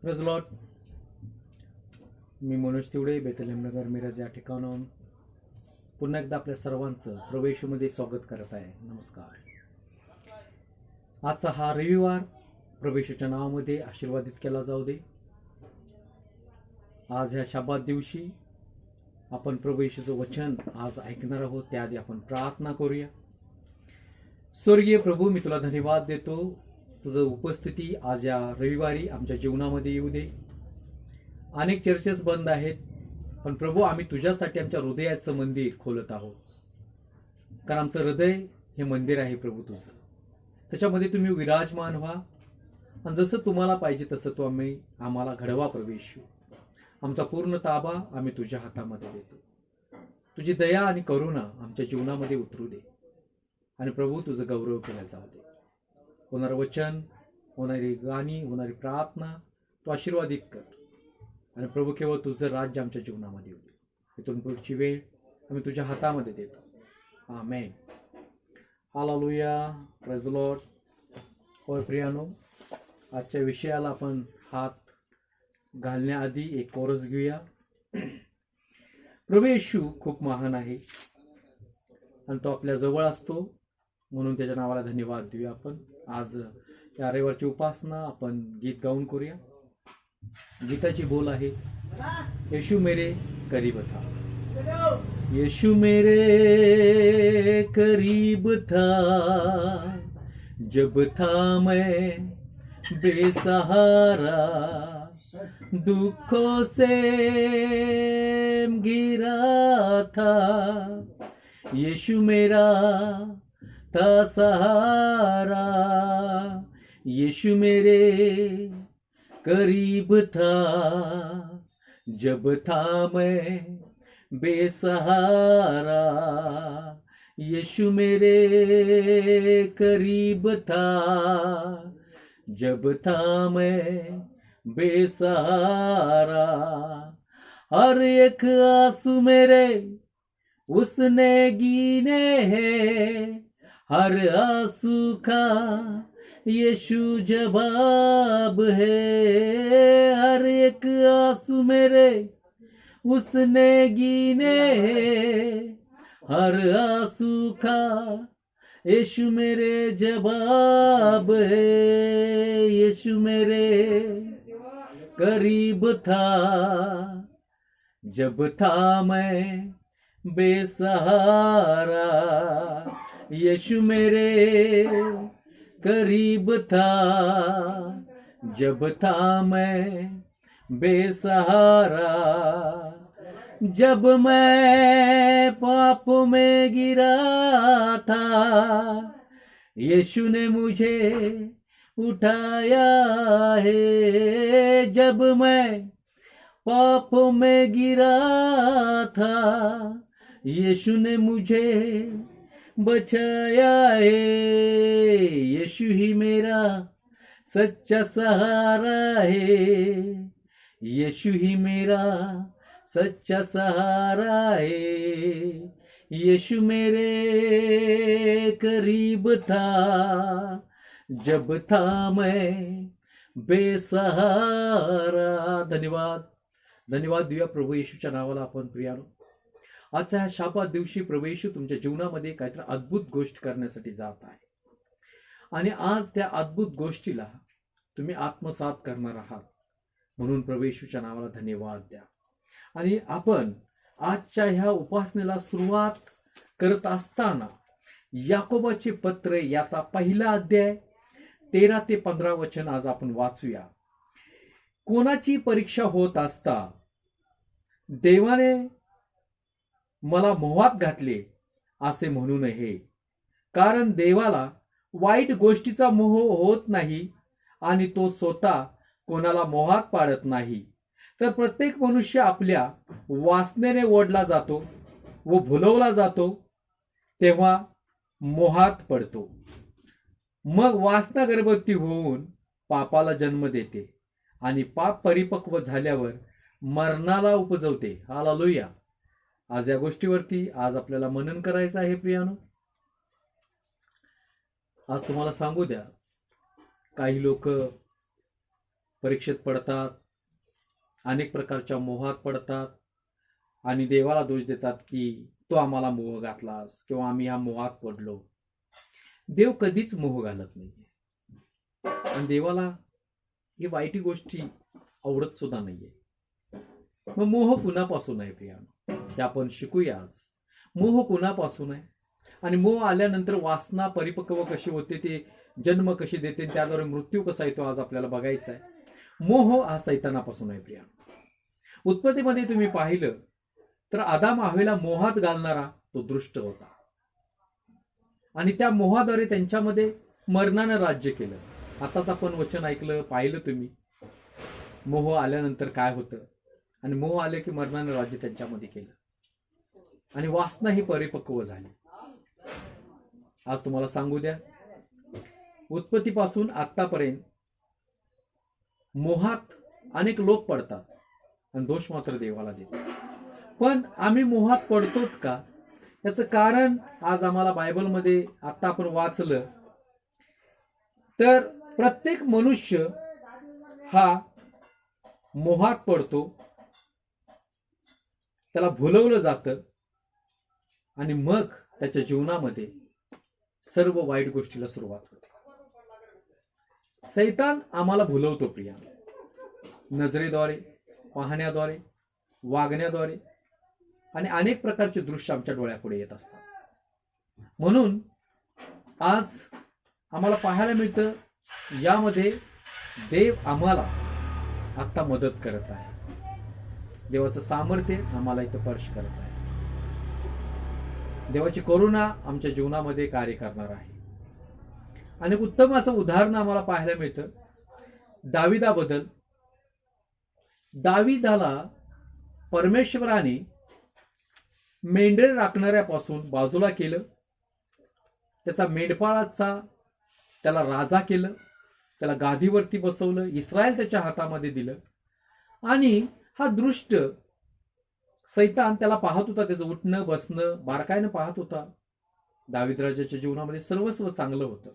Praise lord. मी Manoj Tivade, Bethlehem Nagar Miraj या ठिकाणाहून पुन्हा एकदा आपल्या सर्वांचं प्रवेशमध्ये स्वागत करत आहे. नमस्कार. आजचा हा रविवार प्रवेशाच्या नावामध्ये आशीर्वादित केला जाऊ दे. आज ह्या शब्दात दिवशी आपण प्रवेशाचं वचन आज ऐकणार आहोत. त्याआधी आपण प्रार्थना करूया. स्वर्गीय प्रभू, मी तुला धन्यवाद देतो. तुझं उपस्थिती आज या रविवारी आमच्या जीवनामध्ये येऊ दे. अनेक चर्चेस बंद आहेत, पण प्रभू आम्ही तुझ्यासाठी आमच्या हृदयाचं मंदिर खोलत आहोत. कारण आमचं हृदय हे मंदिर आहे प्रभू तुझं. त्याच्यामध्ये तुम्ही विराजमान व्हा आणि जसं तुम्हाला पाहिजे तसं तू आम्हाला घडवा. प्रवेश आमचा पूर्ण ताबा आम्ही तुझ्या हातामध्ये देतो. तुझी दया आणि करुणा आमच्या जीवनामध्ये उतरू दे आणि प्रभू तुझं गौरव केलं जाऊ दे. होणारं वचन, होणारी गाणी, होणारी प्रार्थना तू आशीर्वादित कर आणि प्रभू केवळ तुझं राज्य आमच्या जीवनामध्ये येऊ दे. इथून पुढची वेळ आम्ही तुझ्या हातामध्ये देतो. आमेन. हालेलुया. Praise the Lord. होय प्रियानो, आजच्या विषयाला आपण हात घालण्याआधी एक कोरस घेऊया. प्रभू येशू खूप महान आहे आणि तो आपल्या जवळ असतो, म्हणून त्याच्या नावाला धन्यवाद देऊया. आपण आज या रविवारची उपासना आपण गीत गाऊन करूया. गीताची बोल आहे, येशू मेरे करीब था, येशू मेरे करीब था, जब था मैं बेसहारा, दुखों से घिरा था, यीशु मेरा था सहारा, यीशु मेरे करीब था, जब था मैं बेसहारा, यीशु मेरे करीब था, जब था मैं बेसहारा, हर एक आंसू मेरे उसने गिने हैं, हर आंसू का यीशु जवाब है, हर एक आंसू मेरे उसने गिने हैं, हर आंसू का यीशु मेरे जवाब है, यीशु मेरे करीब था, जब था मैं बेसहारा, यीशु मेरे करीब था, जब था मैं बेसहारा, जब मैं पाप में गिरा था, यीशु ने मुझे उठाया है, जब मैं पाप में गिरा था, यीशु ने मुझे बचाया है, यीशु ही मेरा सच्चा सहारा है, यीशु ही मेरा सच्चा सहारा है, यीशु मेरे करीब था, जब था मैं बेसहारा. धन्यवाद. धन्यवाद देऊया प्रभू येशूच्या नावाला. आपण प्रियानो, आजच्या ह्या शाबात दिवशी प्रभू येशू तुमच्या जीवनामध्ये काहीतरी अद्भुत गोष्ट करण्यासाठी जात आहे आणि आज त्या अद्भुत गोष्टीला तुम्ही आत्मसात करणार आहात. म्हणून प्रभू येशूच्या नावाला धन्यवाद द्या. आणि आपण आजच्या ह्या उपासनेला सुरुवात करत असताना याकोबाचे पत्र याचा पहिला अध्याय 13 ते 15 वचन आज आपण वाचूया. कोणाची परीक्षा होत असता देवाने मला मोहात घातले असे म्हणू नये, कारण देवाला वाईट गोष्टीचा मोह होत नाही आणि तो स्वतः कोणाला मोहात पाडत नाही. तर प्रत्येक मनुष्य आपल्या वासनेने ओढला जातो व भुलवला जातो, तेव्हा मोहात पडतो. मग वासना गर्भवती होऊन पापाला जन्म देते आणि पाप परिपक्व झाल्यावर मरणाला उपजवते. हालेलुया. आज या गोष्टीवरती आज आपल्याला मनन करायचं आहे प्रियानो. आज तुम्हाला सांगू द्या, काही लोक परीक्षेत पडतात, अनेक प्रकारच्या मोहात पडतात आणि देवाला दोष देतात की तो आम्हाला मोह घातलास किंवा आम्ही ह्या मोहात पडलो. देव कधीच मोह घालत नाहीये आणि देवाला ही वाईट गोष्टी आवडत सुद्धा नाहीये. मग मोह कुणापासून आहे प्रियानो, ते आपण शिकूया आज. मोह कुणापासून आहे आणि मोह आल्यानंतर वासना परिपक्व कशी होते, ते जन्म कशी देते, त्याद्वारे मृत्यू कसा येतो आज आपल्याला बघायचा आहे. मोह हा सैतानापासून आहे प्रियानो. उत्पत्तीमध्ये तुम्ही पाहिलं तर आदाम हव्वेला मोहात घालणारा तो दृष्ट होता आणि त्या मोहाद्वारे त्यांच्यामध्ये मरणानं राज्य केलं. आताच आपण वचन ऐकलं, पाहिलं तुम्ही, मोह आल्यानंतर काय होतं आणि मोह आले की मरणानं राज्य त्यांच्यामध्ये केलं आणि वासना ही परिपक्व झाली. आज तुम्हाला सांगू द्या, उत्पत्तीपासून आतापर्यंत मोहात अनेक लोक पडतात आणि दोष मात्र देवाला देतात. पण आम्ही मोहात पडतोच का, याचं कारण आज आम्हाला बायबलमध्ये आता आपण वाचलं तर प्रत्येक मनुष्य हा मोहात पडतो, त्याला भुलवलं जातं आणि मग त्याच्या जीवनामध्ये सर्व वाईट गोष्टीला सुरुवात होते. सैतान आम्हाला भुलवतो प्रिया, नजरेद्वारे, पाहण्याद्वारे, वागण्याद्वारे आणि अनेक प्रकारचे दृश्य आमच्या डोळ्यापुढे येत असतात. म्हणून आज आम्हाला पाहायला मिळतं यामध्ये देव आम्हाला आता मदत करत आहे. देवाचं सामर्थ्य आम्हाला इथं स्पर्श करत आहे. देवाची करुणा आमच्या जीवनामध्ये कार्य करणार आहे. आणि उत्तम असं उदाहरण आम्हाला पाहायला मिळतं दाविदाबद्दल. दाविदाला परमेश्वराने मेंढरे राखणाऱ्यापासून बाजूला केलं, त्याचा मेंढपाळाचा त्याला राजा केलं, त्याला गादीवरती बसवलं, इस्रायल त्याच्या हातामध्ये दिलं आणि हा दृष्ट सैतान त्याला पाहत होता, त्याचं उठणं बसणं बारकाईनं पाहत होता. दावीद राजाच्या जीवनामध्ये सर्वस्व चांगलं होतं,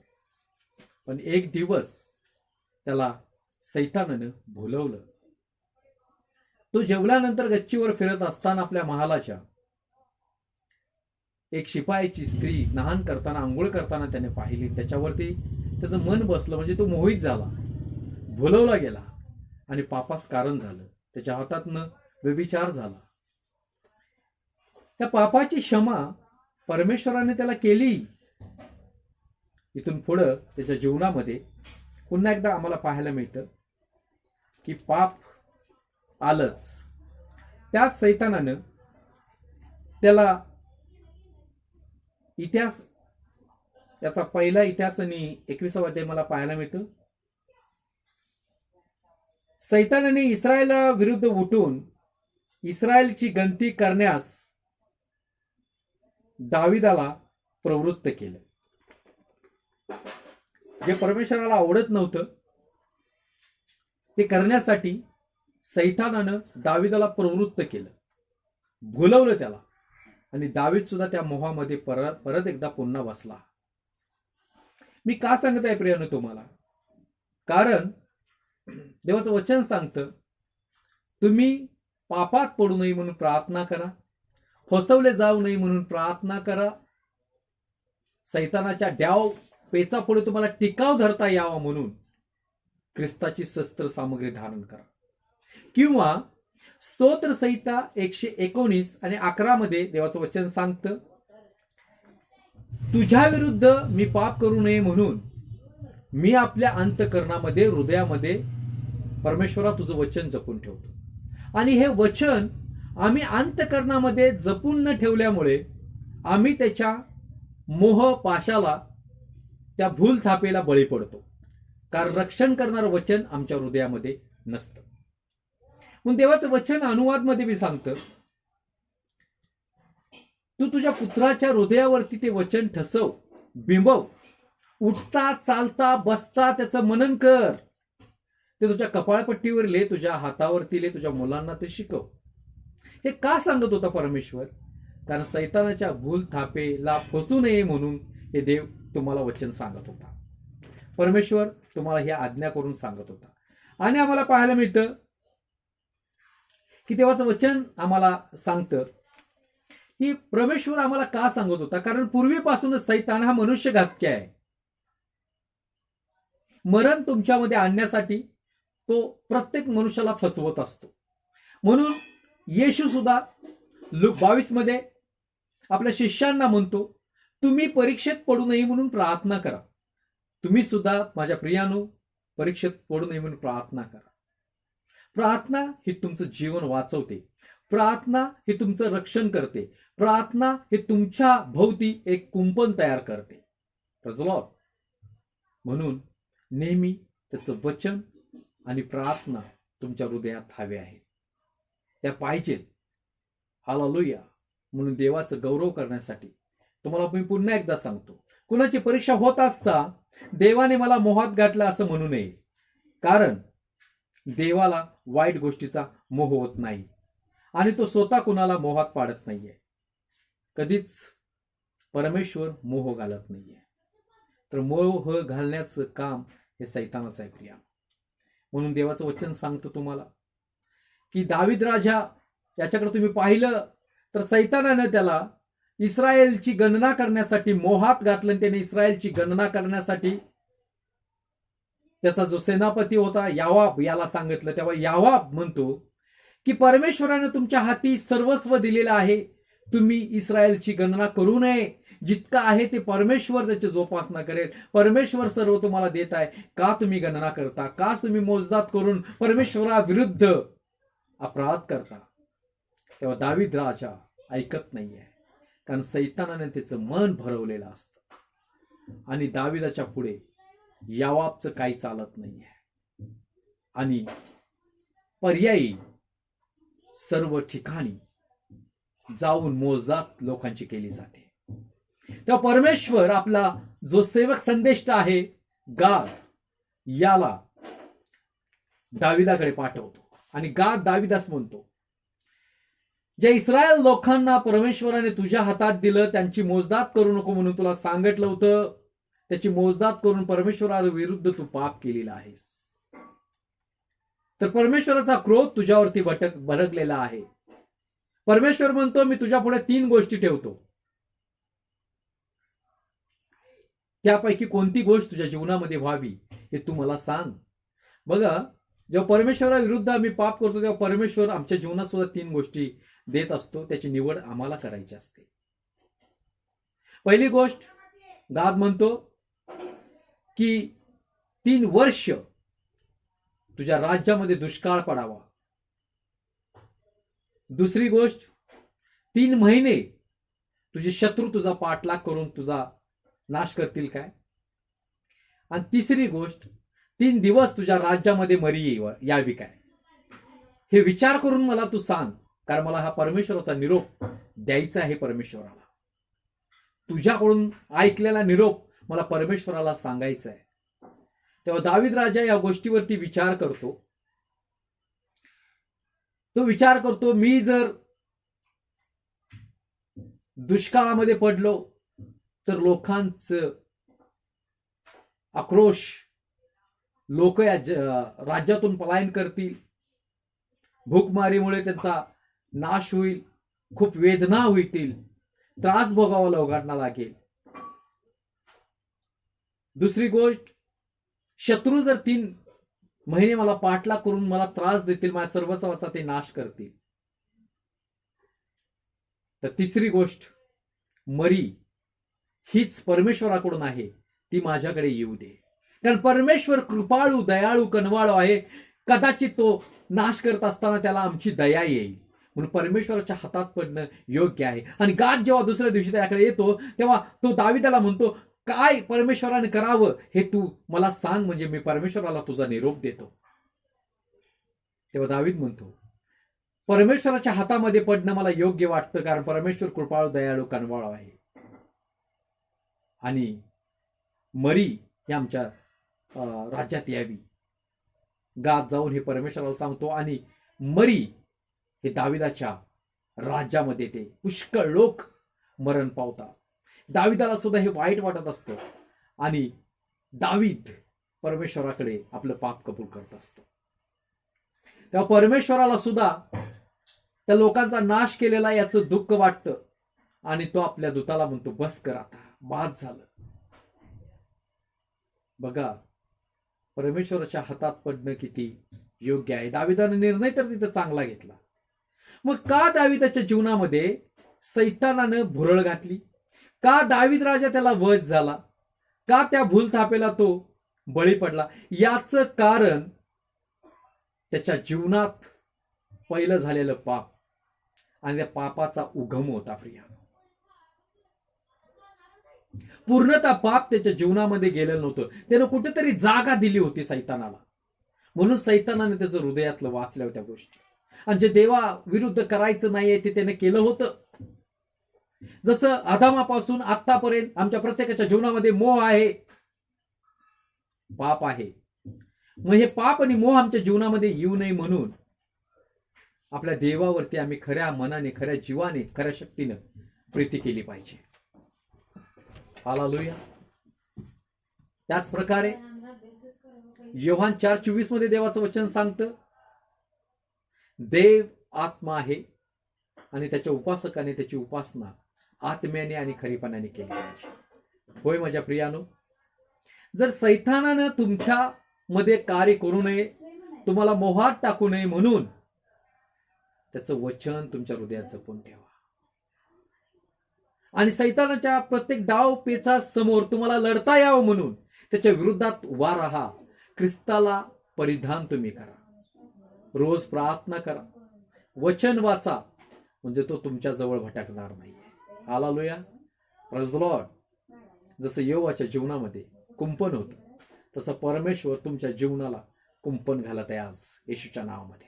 पण एक दिवस त्याला सैतानानं भुलवलं. तो जेवल्यानंतर गच्चीवर फिरत असताना आपल्या महालाच्या एक शिपायाची स्त्री स्नान करताना, आंघोळ करताना त्याने पाहिली. त्याच्यावरती त्याचं मन बसलं, म्हणजे तो मोहित झाला, भुलवला गेला आणि पापास कारण झालं. त्याच्या हातातनं व्यभिचार झाला. त्या पापाची क्षमा परमेश्वराने त्याला केली. इथून पुढं त्याच्या जीवनामध्ये पुन्हा एकदा आम्हाला पाहायला मिळतं की पाप आलंच. त्याच सैतानानं त्याला इतिहास, याचा पहिला इतिहास आणि 21 अध्याय मला पाहायला मिळतं. सैतानाने इस्रायला विरुद्ध उठून इस्रायलची गंती करण्यास दाविदाला प्रवृत्त केलं. जे परमेश्वराला आवडत नव्हतं ते करण्यासाठी सैतानानं दाविदाला प्रवृत्त केलं, भुलवलं त्याला आणि दावीद सुद्धा त्या मोहामध्ये परत एकदा पुन्हा बसला. मी का सांगत आहे प्रियानो तुम्हाला, कारण देवाचं वचन सांगतं तुम्ही पापात पडू नये म्हणून प्रार्थना करा, फसवले जाऊ नये म्हणून प्रार्थना करा, सैतानाच्या डाव पेचा पुढे तुम्हाला टिकाव धरता यावा म्हणून ख्रिस्ताची शस्त्र सामग्री धारण करा. किंवा स्तोत्र संहिता 119 आणि 11 मध्ये देवाचं वचन सांगतं तुझ्या विरुद्ध मी पाप करू नये म्हणून मी आपल्या अंतःकरणामध्ये, हृदयामध्ये परमेश्वरा तुझं वचन जपून ठेवतो. आणि हे वचन आम्ही अंतःकरणामध्ये जपून न ठेवल्यामुळे आम्ही त्याच्या मोह पाशाला, त्या भूल थापेला बळी पडतो. कारण रक्षण करणारं वचन आमच्या हृदयामध्ये नसतं. म्हणून देवाचं वचन अनुवादमध्ये मी सांगतं तू तुझ्या पुत्राच्या हृदयावरती ते वचन ठसव, बिंबव, उठता चालता बसता त्याचं मनन कर, ते तुझ्या कपाळपट्टीवर लिह, तुझ्या हातावरती लिह, तुझ्या मुलांना ते शिकव. हे का सांगत होता परमेश्वर? कारण सैतानाच्या भूल थापेला फसू नये म्हणून हे देव तुम्हाला वचन सांगत होता. परमेश्वर तुम्हाला ही आज्ञा करून सांगत होता. आणि आम्हाला पाहायला मिळतं की देवाचं वचन आम्हाला सांगतं की परमेश्वर आम्हाला का सांगत होता, कारण पूर्वीपासूनच सैतान हा मनुष्य घातकी आहे. मरण तुमच्यामध्ये आणण्यासाठी तो प्रत्येक मनुष्याला फसवत असतो. म्हणून येशू सुद्धा लूक 22 मध्ये आपल्या शिष्यांना म्हणतो, तुम्ही परीक्षेत पडू नये म्हणून प्रार्थना करा. तुम्ही सुद्धा माझ्या प्रियानो परीक्षेत पडू नये म्हणून प्रार्थना करा. प्रार्थना ही तुमचं जीवन वाचवते. प्रार्थना ही तुमचं रक्षण करते. प्रार्थना ही तुमच्या भोवती एक कुंपण तयार करते. Praise the Lord. म्हणून नेहमी त्याचं वचन आणि प्रार्थना तुमच्या हृदयात हवे आहेत, त्या पाहिजेत. हालेलुया. म्हणून देवाचं गौरव करण्यासाठी तुम्हाला मी पुन्हा एकदा सांगतो, कुणाची परीक्षा होत असता देवाने मला मोहात घातला असं म्हणू नये, कारण देवाला वाईट गोष्टीचा मोह होत नाही आणि तो स्वतः कुणाला मोहात पाडत नाहीये. कधीच परमेश्वर मोह घालत नाहीये. तर मोह घालण्याचं काम हे सैतानाचं आहे प्रिया. म्हणून देवाचं वचन सांगतो तुम्हाला की दावीद राजा याच्याकडे तुम्ही पाहिलं तर सैतानानं त्याला इस्रायलची गणना करण्यासाठी मोहात घातलं. त्याने इस्रायलची गणना करण्यासाठी त्याचा जो सेनापती होता यावाब याला सांगितलं. तेव्हा यावाब म्हणतो की परमेश्वराने तुमच्या हाती सर्वस्व दिलेलं आहे, तुम्ही इस्रायलची गणना करू नये. जितकं आहे ते परमेश्वर त्याची जोपासना करेल. परमेश्वर सर्व तुम्हाला देत आहे, का तुम्ही गणना करता, का तुम्ही मोजदात करून परमेश्वराविरुद्ध अपराध करता. तेव्हा दावीद राजा ऐकत नाहीये, कारण सैतानाने त्याचं मन भरवलेलं असतं आणि दावीदाच्या पुढे यावाबचं काही चालत नाहीये. आणि पर्यायी सर्व ठिकाणी जाऊन मोजदात लोकांची केली जाते. तेव्हा परमेश्वर आपला जो सेवक संदेष्ट आहे गाद याला दाविदाकडे पाठवतो आणि गाद दाविदास म्हणतो, ज्या इस्रायल लोकांना परमेश्वराने तुझ्या हातात दिलं त्यांची मोजदात करू नको म्हणून तुला सांगितलं होतं, त्याची मोजदात करून परमेश्वराविरुद्ध तू पाप केलेला आहेस. तर परमेश्वराचा क्रोध तुझ्यावरती भडकलेला आहे. परमेश्वर म्हणतो, मी तुझ्या पुढे 3 गोष्टी ठेवतो, त्यापैकी कोणती गोष्ट तुझ्या जीवनामध्ये व्हावी हे तू मला सांग. बघा, जेव्हा परमेश्वराविरुद्ध आम्ही पाप करतो तेव्हा परमेश्वर आमच्या जीवनात सुद्धा 3 गोष्टी देत असतो. त्याची निवड आम्हाला करायची असते. पहिली गोष्ट, गाद म्हणतो की 3 वर्ष तुझ्या राज्यामध्ये दुष्काळ पडावा. दुसरी गोष्ट, 3 महिने तुझे शत्रू तुझा पाठलाग करून तुझा नाश करतील काय. आणि तिसरी गोष्ट, 3 दिवस तुझ्या राज्यामध्ये मरी यावी काय. हे विचार करून मला तू सांग, कारण मला हा परमेश्वराचा निरोप द्यायचा आहे. परमेश्वराला तुझ्याकडून ऐकलेला निरोप मला परमेश्वराला सांगायचा आहे. तेव्हा दावीद राजा या गोष्टीवरती विचार करतो. तो विचार करतो, मी जर दुष्काळामध्ये पडलो तर लोकांचं आक्रोश, लोक या राज्यातून पलायन करतील, भूकमारीमुळे त्यांचा नाश होईल, खूप वेदना होतील, त्रास भोगावा लोकांना लागेल. दुसरी गोष्ट, शत्रू जर 3 महिने मला पाठलाग करून मला त्रास देतील, माझ्या सर्वस्वाचा ते नाश करतील. तर तिसरी गोष्ट, मरी हीच परमेश्वराकडून आहे, ती माझ्याकडे येऊ दे. कारण परमेश्वर कृपाळू, दयाळू, कनवाळू आहे. कदाचित तो नाश करत असताना त्याला आमची दया येईल, म्हणून परमेश्वराच्या हातात पडणं योग्य आहे. आणि गाद जेव्हा दुसऱ्या दिवशी त्याकडे येतो तेव्हा तो दाविदाला म्हणतो, काय परमेश्वराने करावं हे तू मला सांग, म्हणजे मी परमेश्वराला तुझा निरोप देतो. तेव्हा दावीद म्हणतो, परमेश्वराच्या हातामध्ये पडणं मला योग्य वाटतं, कारण परमेश्वर कृपाळू, दयाळू, कनवाळू आहे. आणि मरी ही आमच्या राज्यात यावी. गाद जाऊन हे परमेश्वराला सांगतो आणि मरी हे दाविदाच्या राज्यामध्ये ते पुष्कळ लोक मरण पावतात. दाविदाला सुद्धा हे वाईट वाटत असतं आणि दावीद परमेश्वराकडे आपलं पाप कबूल करत असतो. तेव्हा परमेश्वराला सुद्धा त्या लोकांचा नाश केलेला याचं दुःख वाटतं आणि तो आपल्या दूताला म्हणतो, बस कर आता, बाद झालं. बघा, परमेश्वराच्या हातात पडणं किती योग्य आहे. दाविदाने निर्णय तर तिथं चांगला घेतला. मग का दाविदाच्या जीवनामध्ये सैतानानं भुरळ घातली? का दाविद राजा त्याला वध झाला? का त्या भूलथापेला तो बळी पडला? याचं कारण त्याच्या जीवनात पहिलं झालेलं पाप आणि त्या पापाचा उगम होता. प्रिया, पूर्णतः पाप त्याच्या जीवनामध्ये गेलेलं नव्हतं. त्यानं कुठेतरी जागा दिली होती सैतानाला, म्हणून सैतानाने त्याचं हृदयातलं वाचल्या होत्या गोष्टी. आणि जे देवा विरुद्ध करायचं नाहीये ते त्याने केलं होतं. जसं आदामापासून आतापर्यंत आमच्या प्रत्येकाच्या जीवनामध्ये मोह आहे, पाप आहे. मग हे पाप आणि मोह आमच्या जीवनामध्ये येऊ नये म्हणून आपल्या देवावरती आम्ही खऱ्या मनाने, खऱ्या जीवाने, खऱ्या शक्तीनं प्रीती केली पाहिजे. हालेलुया. त्याच प्रकारे योहान 4:24 मध्ये देवाचं वचन सांगतं, देव आत्मा आहे आणि त्याच्या उपासकाने त्याची उपासना आत्म्याने आणि खरीपणाने केली पाहिजे. होय माझ्या प्रियानो, जर सैतानानं तुमच्या मध्ये कार्य करू नये, तुम्हाला मोहात टाकू नये म्हणून त्याचं वचन तुमच्या हृदयात जपून ठेवा. आणि सैतानाच्या प्रत्येक डाव पेचा समोर तुम्हाला लढता यावं म्हणून त्याच्या विरुद्धात उभा राहा. ख्रिस्ताला परिधान तुम्ही करा, रोज प्रार्थना करा, वचन वाचा, म्हणजे तो तुमच्या जवळ भटकणार नाहीये. Hallelujah, praise the Lord. जसं योवाच्या जीवनामध्ये कुंपण होतं, तसं परमेश्वर तुमच्या जीवनाला कुंपण घालत आहे आज येशूच्या नावामध्ये.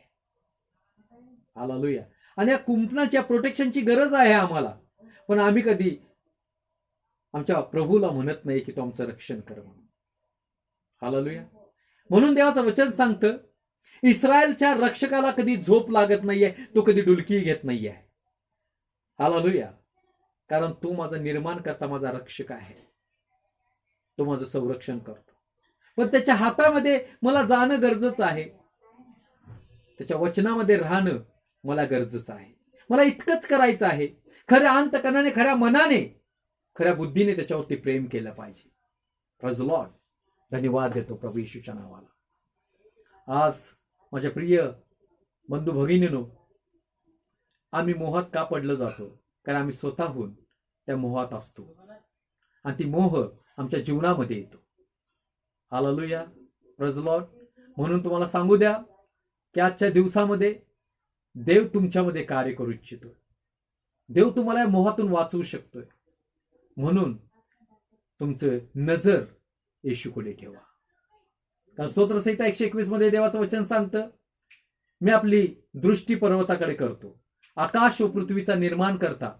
हालेलुया. आणि या कुंपणाच्या प्रोटेक्शनची गरज आहे आम्हाला, पण आम्ही कधी आमच्या प्रभूला म्हणत नाही की तो आमचं रक्षण कर म्हणून. हालेलुया. म्हणून देवाचं वचन सांगतं, इस्रायलच्या रक्षकाला कधी झोप लागत नाहीये, तो कधी डुलकी घेत नाहीये. हालेलुया. कारण तू माझा निर्माण करता, माझा रक्षक आहे, तो माझं संरक्षण करतो. पण त्याच्या हातामध्ये मला जाणं गरजेचं आहे, त्याच्या वचनामध्ये राहणं मला गरजेचं आहे. मला इतकंच करायचं आहे, खऱ्या अंतकरणाने, खऱ्या मनाने, खऱ्या बुद्धीने त्याच्यावरती प्रेम केलं पाहिजे. Praise the Lord. धन्यवाद देतो प्रभू येशूच्या नावाला. आज माझ्या प्रिय बंधू भगिनीनो, आम्ही मोहात का पडलं जातो? कारण आम्ही स्वतःहून त्या मोहात असतो आणि ती मोह आमच्या जीवनामध्ये येतो. Hallelujah, praise the Lord. म्हणून तुम्हाला सांगू द्या की आजच्या दिवसामध्ये देव तुमच्यामध्ये कार्य करू इच्छितोय. देव तुम्हाला या मोहातून वाचवू शकतोय. म्हणून तुमचं नजर येशूकडे ठेवा. कारण स्तोत्रसंहिता 121 मध्ये देवाचं वचन सांगतं, मी आपली दृष्टी पर्वताकडे करतो, आकाश व पृथ्वीचा निर्माण करता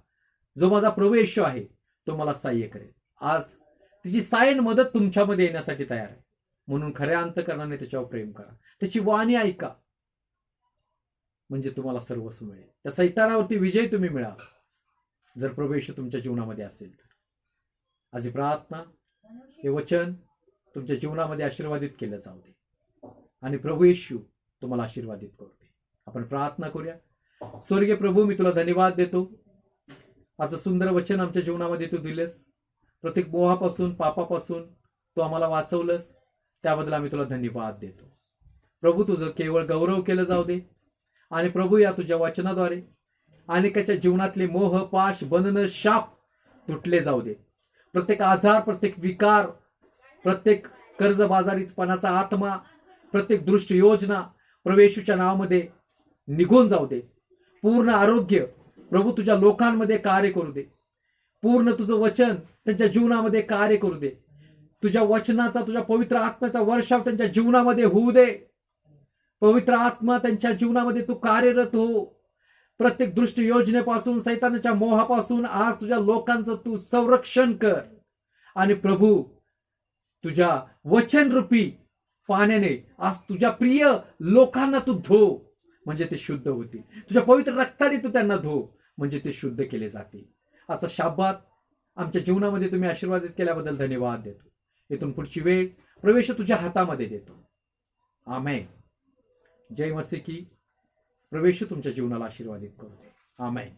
जो माझा प्रभू येशू आहे तो मला सहाय्य करेल. आज तिची सायन मदत तुमच्यामध्ये येण्यासाठी तयार आहे. म्हणून खऱ्या अंतकरणाने त्याच्यावर प्रेम करा, त्याची वाणी ऐका, म्हणजे तुम्हाला सर्वस्व मिळेल. त्या सैतानावरती विजय तुम्ही मिळा जर प्रभू येशू तुमच्या जीवनामध्ये असेल तर. आज ही प्रार्थना, हे वचन तुमच्या जीवनामध्ये आशीर्वादित केलं जाऊ दे आणि प्रभू येशू तुम्हाला आशीर्वादित करू दे. आपण प्रार्थना करूया. स्वर्गीय प्रभू, मी तुला धन्यवाद देतो. आज सुंदर वचन आमच्या जीवनामध्ये तू दिलेस. प्रत्येक मोहापासून, पापापासून तू आम्हाला वाचवलंस, त्याबद्दल आम्ही तुला धन्यवाद देतो. प्रभू, तुझं केवळ गौरव केलं जाऊ दे. आणि प्रभू, या तुझ्या वचनाद्वारे अनेकाच्या जीवनातले मोह, पाश, बंधनं, शाप तुटले जाऊ दे. प्रत्येक आजार, प्रत्येक विकार, प्रत्येक कर्जबाजारीपणाचा आत्मा, प्रत्येक दृष्ट योजना प्रभू येशूच्या नावामध्ये निघून जाऊ दे. पूर्ण आरोग्य प्रभू तुझ्या लोकांमध्ये कार्य करू दे. पूर्ण तुझं वचन त्यांच्या जीवनामध्ये कार्य करू दे. तुझ्या वचनाचा, तुझ्या पवित्र आत्म्याचा वर्षाव त्यांच्या जीवनामध्ये होऊ दे. पवित्र आत्मा त्यांच्या जीवनामध्ये तू कार्यरत हो. प्रत्येक दृष्ट योजनेपासून, सैतानाच्या मोहापासून आज तुझ्या लोकांचं तू संरक्षण कर. आणि प्रभू, तुझ्या वचनरूपी पाण्याने आज तुझ्या प्रिय लोकांना तू धो, म्हणजे ते शुद्ध होतील. तुझ्या पवित्र रक्ताने तू त्यांना धो, म्हणजे ते शुद्ध केले जातील. आजचा शाब्बात आमच्या जीवनामध्ये तुम्ही आशीर्वादित केल्याबद्दल धन्यवाद देतो. इथून पुढची वेळ प्रवेश तुझ्या हातामध्ये देतो. आमेन. जय मसीह की. प्रभू येशू तुमच्या जीवनाला आशीर्वादित करू दे. आमेन.